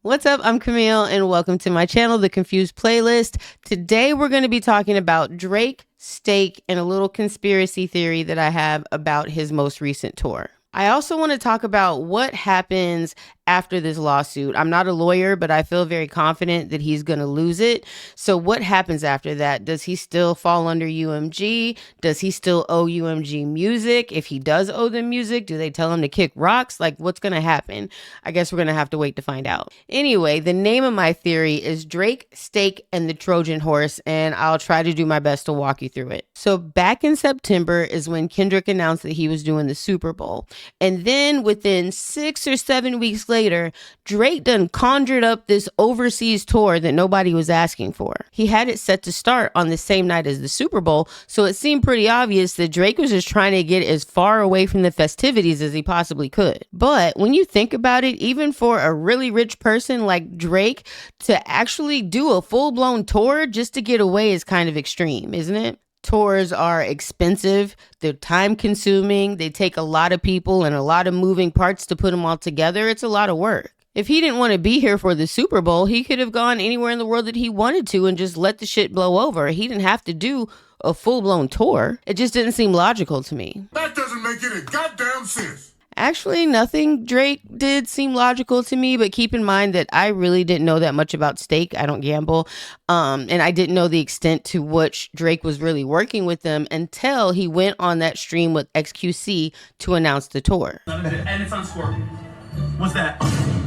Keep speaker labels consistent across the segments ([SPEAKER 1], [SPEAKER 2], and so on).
[SPEAKER 1] What's up? I'm Camille and welcome to my channel, The Confused Playlist. Today we're going to be talking about Drake, Steak, and a little conspiracy theory that I have about his most recent tour. I also want to talk about what happens after this lawsuit. I'm not a lawyer, but I feel very confident that he's going to lose it. So what happens after that? Does he still fall under UMG? Does he still owe UMG music? If he does owe them music, do they tell him to kick rocks? Like, what's going to happen? I guess we're going to have to wait to find out. Anyway, the name of my theory is Drake, Steak, and the Trojan Horse, and I'll try to do my best to walk you through it. So back in September is when Kendrick announced that he was doing the Super Bowl. And then within 6 or 7 weeks later, Drake done conjured up this overseas tour that nobody was asking for. He had it set to start on the same night as the Super Bowl, so it seemed pretty obvious that Drake was just trying to get as far away from the festivities as he possibly could. But when you think about it, even for a really rich person like Drake to actually do a full-blown tour just to get away is kind of extreme, isn't it? Tours are expensive, they're time consuming, they take a lot of people and a lot of moving parts to put them all together. It's a lot of work. If he didn't want to be here for the Super Bowl, he could have gone anywhere in the world that he wanted to and just let the shit blow over. He didn't have to do a full-blown tour. It just didn't seem logical to me.
[SPEAKER 2] That doesn't make any goddamn sense.
[SPEAKER 1] Actually, nothing Drake did seem logical to me, but keep in mind that I really didn't know that much about Steak. I don't gamble. And I didn't know the extent to which Drake was really working with them until he went on that stream with XQC to announce the tour.
[SPEAKER 3] And it's on Scorpion. What's that?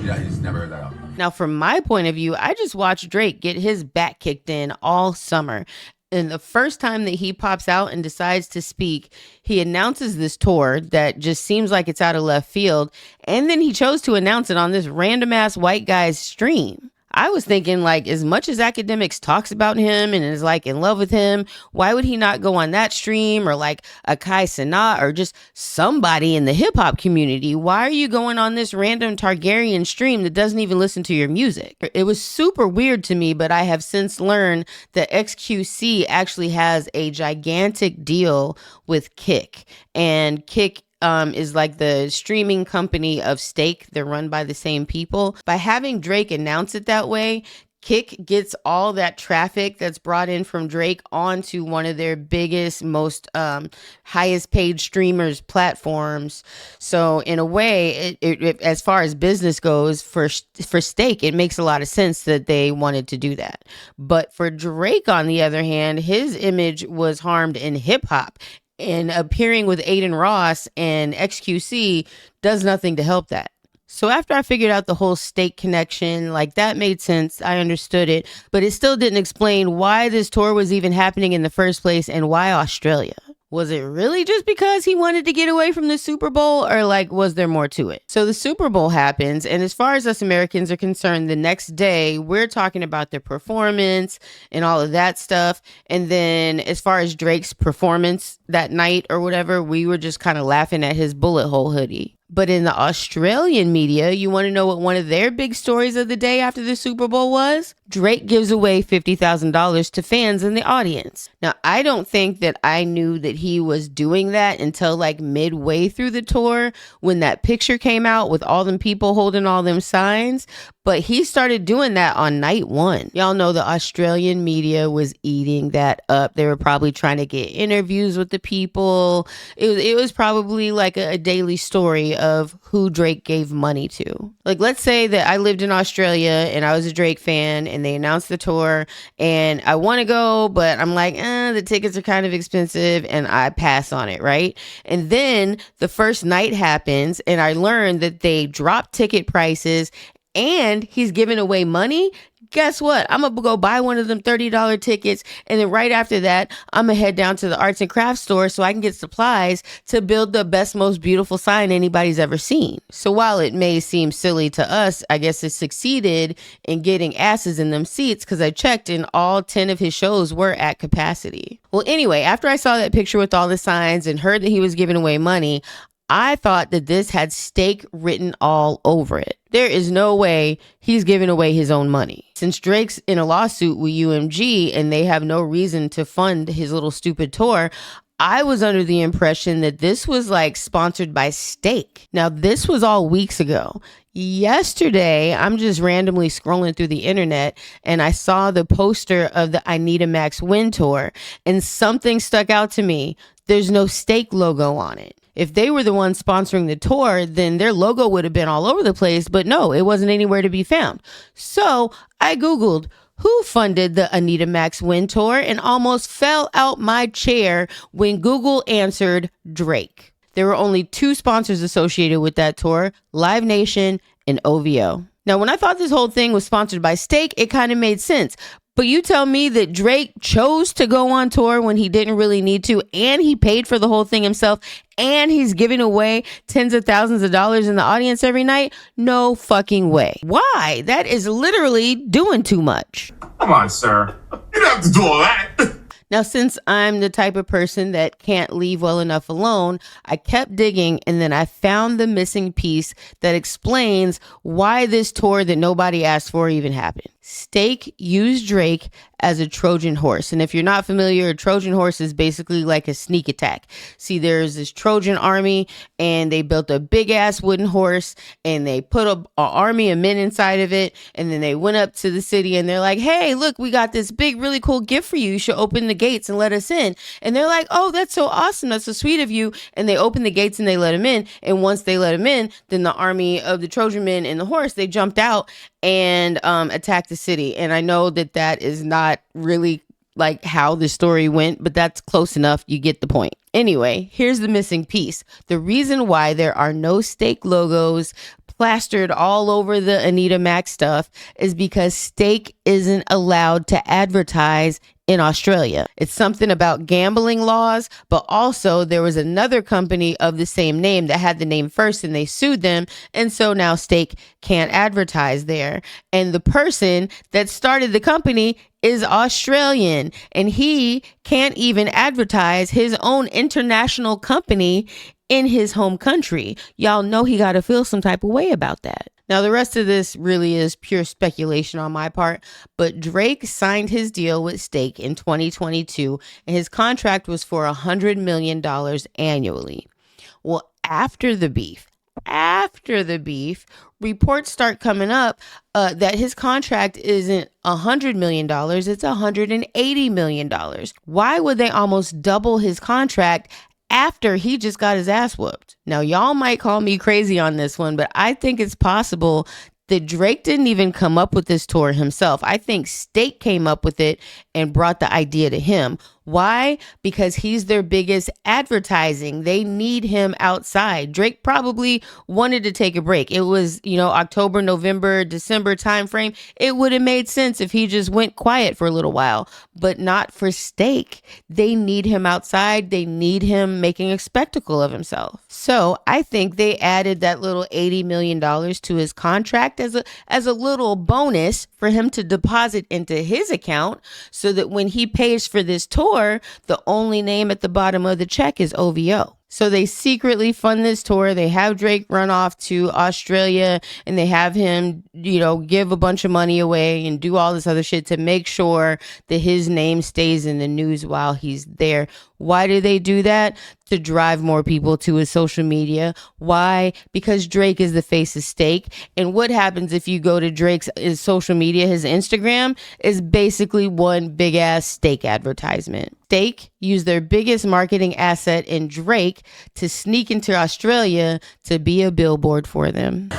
[SPEAKER 2] Yeah, he's never heard that out.
[SPEAKER 1] Now, from my point of view, I just watched Drake get his back kicked in all summer. And the first time that he pops out and decides to speak, he announces this tour that just seems like it's out of left field. And then he chose to announce it on this random ass white guy's stream. I was thinking, like, as much as Akademiks talks about him and is like in love with him, why would he not go on that stream or like a Kai Cenat or just somebody in the hip hop community? Why are you going on this random Targaryen stream that doesn't even listen to your music? It was super weird to me, but I have since learned that XQC actually has a gigantic deal with Kick, and Kick is like the streaming company of Steak. They're run by the same people. By having Drake announce it that way, Kick gets all that traffic that's brought in from Drake onto one of their biggest, most highest paid streamers platforms. So in a way, it as far as business goes for Steak, it makes a lot of sense that they wanted to do that. But for Drake, on the other hand, his image was harmed in hip hop. And appearing with Aiden Ross and XQC does nothing to help that. So after I figured out the whole Steak connection, like, that made sense. I understood it, but it still didn't explain why this tour was even happening in the first place and why Australia. Was it really just because he wanted to get away from the Super Bowl, or like, was there more to it? So the Super Bowl happens, and as far as us Americans are concerned, the next day we're talking about the performance and all of that stuff. And then as far as Drake's performance that night or whatever, we were just kind of laughing at his bullet hole hoodie. But in the Australian media, you want to know what one of their big stories of the day after the Super Bowl was? Drake gives away $50,000 to fans in the audience. Now, I don't think that I knew that he was doing that until like midway through the tour when that picture came out with all them people holding all them signs. But he started doing that on night one. Y'all know the Australian media was eating that up. They were probably trying to get interviews with the people. It was probably like a daily story of who Drake gave money to. Like, let's say that I lived in Australia and I was a Drake fan and they announced the tour and I want to go, but I'm like, the tickets are kind of expensive, and I pass on it, right? And then the first night happens and I learned that they dropped ticket prices and he's giving away money. Guess what? I'm going to go buy one of them $30 tickets. And then right after that, I'm going to head down to the arts and crafts store so I can get supplies to build the best, most beautiful sign anybody's ever seen. So while it may seem silly to us, I guess it succeeded in getting asses in them seats, because I checked and all 10 of his shows were at capacity. Well, anyway, after I saw that picture with all the signs and heard that he was giving away money, I thought that this had Steak written all over it. There is no way he's giving away his own money. Since Drake's in a lawsuit with UMG and they have no reason to fund his little stupid tour, I was under the impression that this was like sponsored by Steak. Now, this was all weeks ago. Yesterday, I'm just randomly scrolling through the internet and I saw the poster of the I Need a Max Win Tour, and something stuck out to me. There's no Stake logo on it. If they were the ones sponsoring the tour, then their logo would have been all over the place, but no, it wasn't anywhere to be found. So I Googled who funded the Anita Max Win Tour and almost fell out my chair when Google answered Drake. There were only two sponsors associated with that tour, Live Nation and OVO. Now, when I thought this whole thing was sponsored by Stake, it kind of made sense. But you tell me that Drake chose to go on tour when he didn't really need to, and he paid for the whole thing himself, and he's giving away tens of thousands of dollars in the audience every night? No fucking way. Why? That is literally doing too much.
[SPEAKER 2] Come on, sir. You don't have to do all that.
[SPEAKER 1] Now, since I'm the type of person that can't leave well enough alone, I kept digging and then I found the missing piece that explains why this tour that nobody asked for even happened. Stake used Drake as a Trojan horse. And if you're not familiar, a Trojan horse is basically like a sneak attack. See, there's this Trojan army and they built a big ass wooden horse and they put an army of men inside of it. And then they went up to the city and they're like, hey, look, we got this big, really cool gift for you. You should open the gates and let us in. And they're like, oh, that's so awesome. That's so sweet of you. And they open the gates and they let him in. And once they let him in, then the army of the Trojan men and the horse, they jumped out and attacked the city. And I know that that is not really like how the story went, but that's close enough. You get the point. Anyway, here's the missing piece. The reason why there are no Stake logos plastered all over the Anita Max stuff is because Stake isn't allowed to advertise in Australia. It's something about gambling laws, but also there was another company of the same name that had the name first and they sued them. And so now Stake can't advertise there. And the person that started the company is Australian and he can't even advertise his own international company in his home country. Y'all know he got to feel some type of way about that. Now, the rest of this really is pure speculation on my part, but Drake signed his deal with Stake in 2022, and his contract was for $100 million annually. Well, after the beef, reports start coming up that his contract isn't $100 million, it's $180 million. Why would they almost double his contract after he just got his ass whooped? Now, y'all might call me crazy on this one, but I think it's possible that Drake didn't even come up with this tour himself. I think Stake came up with it and brought the idea to him. Why? Because he's their biggest advertising. They need him outside. Drake probably wanted to take a break. It was, October, November, December timeframe. It would have made sense if he just went quiet for a little while, but not for Stake. They need him outside. They need him making a spectacle of himself. So I think they added that little $80 million to his contract as a little bonus for him to deposit into his account so that when he pays for this tour, the only name at the bottom of the check is OVO. So they secretly fund this tour. They have Drake run off to Australia and they have him, give a bunch of money away and do all this other shit to make sure that his name stays in the news while he's there. Why do they do that? To drive more people to his social media. Why? Because Drake is the face of Stake. And what happens if you go to his social media, his Instagram is basically one big ass Stake advertisement. Stake used their biggest marketing asset in Drake to sneak into Australia to be a billboard for them.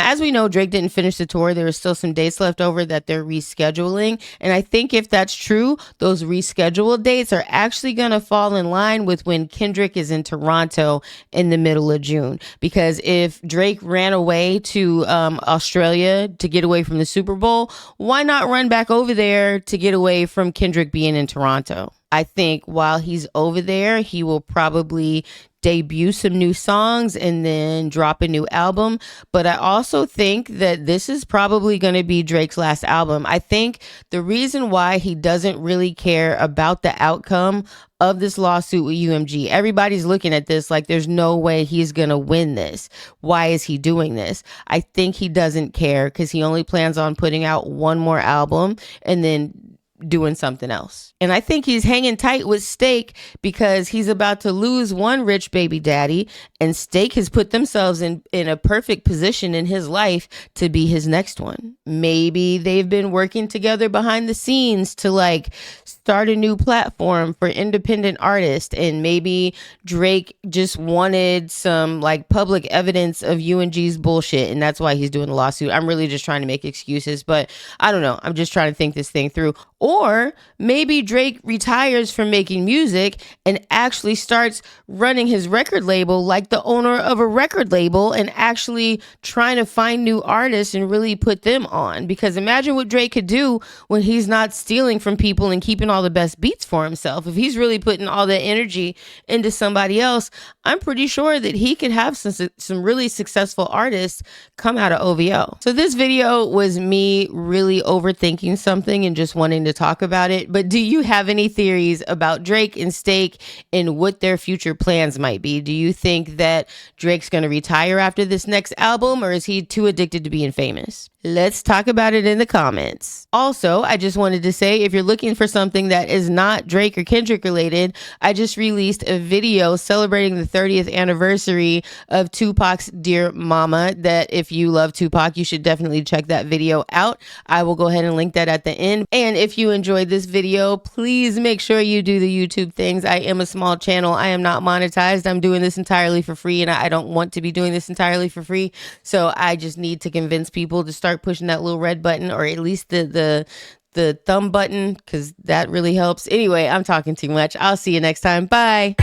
[SPEAKER 1] As we know, Drake didn't finish the tour. There are still some dates left over that they're rescheduling. And I think if that's true, those rescheduled dates are actually going to fall in line with when Kendrick is in Toronto in the middle of June. Because if Drake ran away to Australia to get away from the Super Bowl, why not run back over there to get away from Kendrick being in Toronto? I think while he's over there, he will probably debut some new songs and then drop a new album. But I also think that this is probably going to be Drake's last album. I think the reason why he doesn't really care about the outcome of this lawsuit with UMG, everybody's looking at this like there's no way he's going to win this. Why is he doing this? I think he doesn't care because he only plans on putting out one more album and then doing something else. And I think he's hanging tight with Steak because he's about to lose one rich baby daddy, and Steak has put themselves in a perfect position in his life to be his next one. Maybe they've been working together behind the scenes to like start a new platform for independent artists, and maybe Drake just wanted some like public evidence of UNG's bullshit, and that's why he's doing the lawsuit. I'm really just trying to make excuses, but I don't know. I'm just trying to think this thing through. Or maybe Drake retires from making music and actually starts running his record label like the owner of a record label and actually trying to find new artists and really put them on. Because imagine what Drake could do when he's not stealing from people and keeping all the best beats for himself. If he's really putting all that energy into somebody else, I'm pretty sure that he could have some really successful artists come out of OVO. So this video was me really overthinking something and just wanting to talk about it. But do you have any theories about Drake and Steak and what their future plans might be? Do you think that Drake's going to retire after this next album, or is he too addicted to being famous? Let's talk about it in the comments. Also, I just wanted to say, if you're looking for something that is not Drake or Kendrick related, I just released a video celebrating the 30th anniversary of Tupac's Dear Mama, that if you love Tupac, you should definitely check that video out. I will go ahead and link that at the end. And if you enjoyed this video, please make sure you do the YouTube things. I am a small channel. I am not monetized. I'm doing this entirely for free, and I don't want to be doing this entirely for free. So I just need to convince people to start pushing that little red button, or at least the thumb button, because that really helps. Anyway, I'm talking too much. I'll see you next time. Bye.